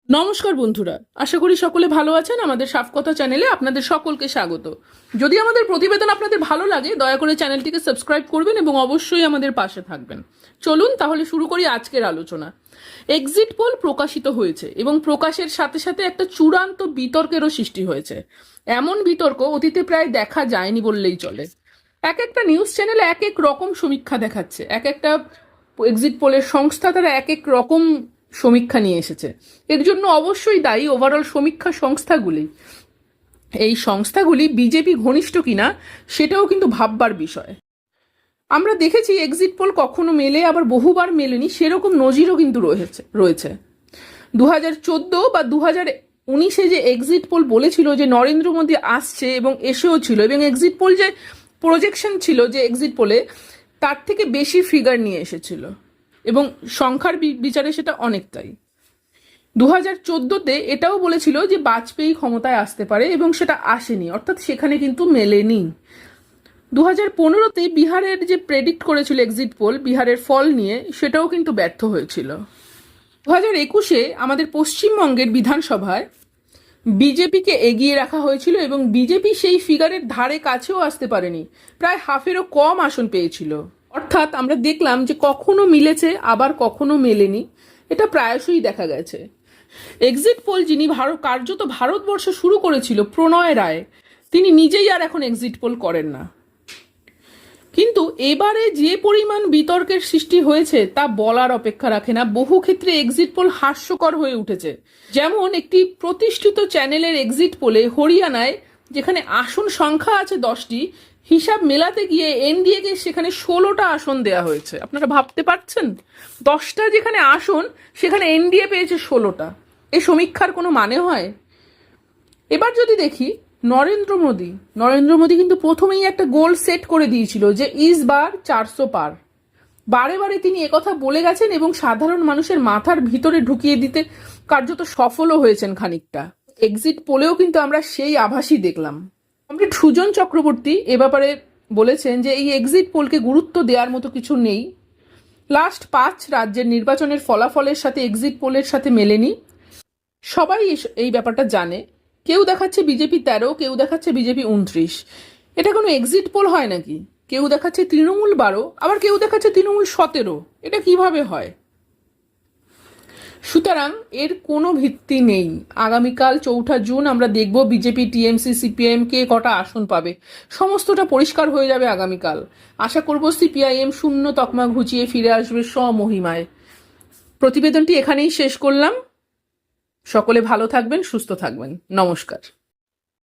নমস্কার বন্ধুরা, আশা করি সকলে ভালো আছেন। আমাদের সাফকথা চ্যানেলে আপনাদের সকলকে স্বাগত। যদি আমাদের প্রতিবেদন আপনাদের ভালো লাগে, দয়া করে চ্যানেলটিকে সাবস্ক্রাইব করবেন এবং অবশ্যই আমাদের পাশে থাকবেন। চলুন তাহলে শুরু করি আজকের আলোচনা। এক্সিট পোল প্রকাশিত হয়েছে এবং প্রকাশের সাথে সাথে একটা চূড়ান্ত বিতর্কেরও সৃষ্টি হয়েছে। এমন বিতর্ক অতীতে প্রায় দেখা যায়নি বললেই চলে। এক একটা নিউজ চ্যানেলে এক এক রকম সমীক্ষা দেখাচ্ছে, এক একটা এক্সিট পোলের সংস্থা তারা এক এক রকম সমীক্ষা নিয়ে এসেছে। এর জন্য অবশ্যই দায়ী ওভারঅল সমীক্ষা সংস্থাগুলি। এই সংস্থাগুলি বিজেপি ঘনিষ্ঠ কিনা সেটাও কিন্তু ভাববার বিষয়। আমরা দেখেছি এক্সিট পোল কখনো মেলে, আবার বহুবার মেলেনি, সেরকম নজিরও কিন্তু রয়েছে 2014 বা 2019 যে এক্সিট পোল বলেছিল যে নরেন্দ্র মোদী আসছে এবং এসেও ছিল, এবং এক্সিট পোল যে প্রজেকশন ছিল যে এক্সিট পোলে তার থেকে বেশি ফিগার নিয়ে এসেছিল এবং সংখ্যার বিচারে সেটা অনেকটাই। 2014-তে এটাও বলেছিল যে বাজপেয়ী ক্ষমতায় আসতে পারে এবং সেটা আসেনি, অর্থাৎ সেখানে কিন্তু মেলেনি। 2015-তে বিহারের যে প্রেডিক্ট করেছিল এক্সিট পোল বিহারের ফল নিয়ে, সেটাও কিন্তু ব্যর্থ হয়েছিল। 2021-এ আমাদের পশ্চিমবঙ্গের বিধানসভায় বিজেপিকে এগিয়ে রাখা হয়েছিল এবং বিজেপি সেই ফিগারের ধারে কাছেও আসতে পারেনি, প্রায় হাফেরও কম আসন পেয়েছিল। অর্থাৎ আমরা দেখলাম যে কখনো মিলেছে আবার কখনো মেলেনি, এটা প্রায়শই দেখা গেছে। এক্সিট পোল যিনি কার্যত ভারতবর্ষ শুরু করেছিল, প্রণয় রায়, তিনি নিজেই আর এখন এক্সিট পোল করেন না। কিন্তু এবারে যে পরিমাণ বিতর্কের সৃষ্টি হয়েছে তা বলার অপেক্ষা রাখে না। বহু ক্ষেত্রে এক্সিট পোল হাস্যকর হয়ে উঠেছে। যেমন একটি প্রতিষ্ঠিত চ্যানেলের এক্সিট পোলে হরিয়ানায় যেখানে আসন সংখ্যা আছে 10টি, হিসাব মেলাতে গিয়ে এনডিএকে সেখানে 16টা আসন দেয়া হয়েছে। আপনারা ভাবতে পারছেন, 10টা যেখানে আসন সেখানে এনডিএ পেয়েছে 16টা। এই সমীক্ষার কোনো মানে হয়? এবার যদি দেখি নরেন্দ্র মোদী কিন্তু প্রথমেই একটা গোল সেট করে দিয়েছিল যে ইস বার 400 পার। বারে বারে তিনি একথা বলে গেছেন এবং সাধারণ মানুষের মাথার ভিতরে ঢুকিয়ে দিতে কার্যত সফলও হয়েছেন খানিকটা। এক্সিট পোলেও কিন্তু আমরা সেই আভাসই দেখলাম। কমরেড সুজন চক্রবর্তী এ ব্যাপারে বলেছেন যে এই এক্সিট পোলকে গুরুত্ব দেওয়ার মতো কিছু নেই। লাস্ট 5 রাজ্যের নির্বাচনের ফলাফলের সাথে এক্সিট পোলের সাথে মেলেনি। সবাই এই ব্যাপারটা জানে। কেউ দেখাচ্ছে বিজেপি 13, কেউ দেখাচ্ছে বিজেপি 29। এটা কোনো এক্সিট পোল হয় নাকি? কেউ দেখাচ্ছে তৃণমূল 12, আবার কেউ দেখাচ্ছে তৃণমূল 17। এটা কিভাবে হয়? সুতরাং এর কোনো ভিত্তি নেই। আগামীকাল 4 জুন আমরা দেখব বিজেপি, টিএমসি, সিপিআইএম কে কটা আসন পাবে। সমস্তটা পরিষ্কার হয়ে যাবে আগামীকাল। আশা করব সিপিআইএম শূন্য তকমা ঘুচিয়ে ফিরে আসবে স্বমহিমায়। প্রতিবেদনটি এখানেই শেষ করলাম। সকলে ভালো থাকবেন, সুস্থ থাকবেন। নমস্কার।